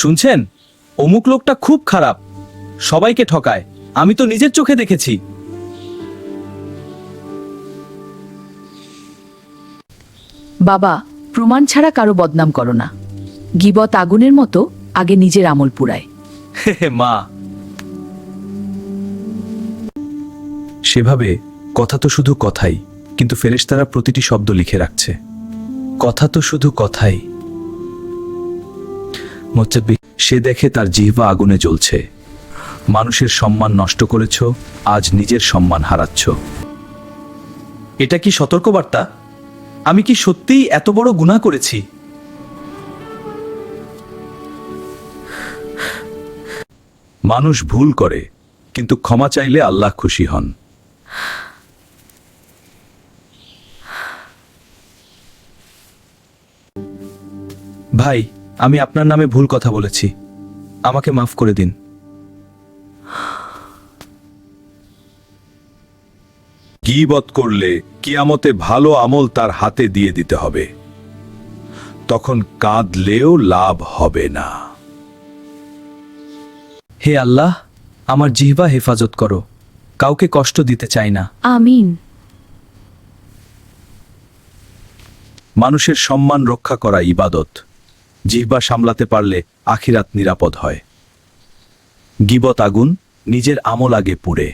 শুনছেন, অমুক লোকটা খুব খারাপ, সবাইকে ঠকায়, আমি তো নিজের চোখে দেখেছি। বাবা, প্রমাণ ছাড়া কারো বদনাম করো না। গীবত আগুনের মতো, আগে নিজের আমল পুরায়। মা, সেভাবে কথা তো শুধু কথাই, কিন্তু ফেরেশতারা প্রতিটি শব্দ লিখে রাখছে। কথা তো শুধু কথাই। মোচ্চাব্বি, সে দেখে তার জিহ্বা আগুনে জ্বলছে। মানুষের সম্মান নষ্ট করেছ, আজ নিজের সম্মান হারাচ্ছ। এটা কি সতর্কবার্তা? আমি কি সত্যিই এত বড় গুনাহ করেছি? মানুষ ভুল করে, কিন্তু ক্ষমা চাইলে আল্লাহ খুশি হন। ভাই, আমি আপনার নামে ভুল কথা বলেছি, আমাকে মাফ করে দিন। গীবত করলে কিয়ামতে ভালো আমল তার হাতে দিয়ে দিতে হবে, তখন কাঁদলেও লাভ হবে না। হে আল্লাহ, আমার জিহ্বা হেফাজত করো, কাউকে কষ্ট দিতে চাই না। আমিন। মানুষের সম্মান রক্ষা করা ইবাদত। জিহ্বা সামলাতে পারলে আখিরাত নিরাপদ হয়। গীবত আগুন, নিজের আমল আগে পুড়ে।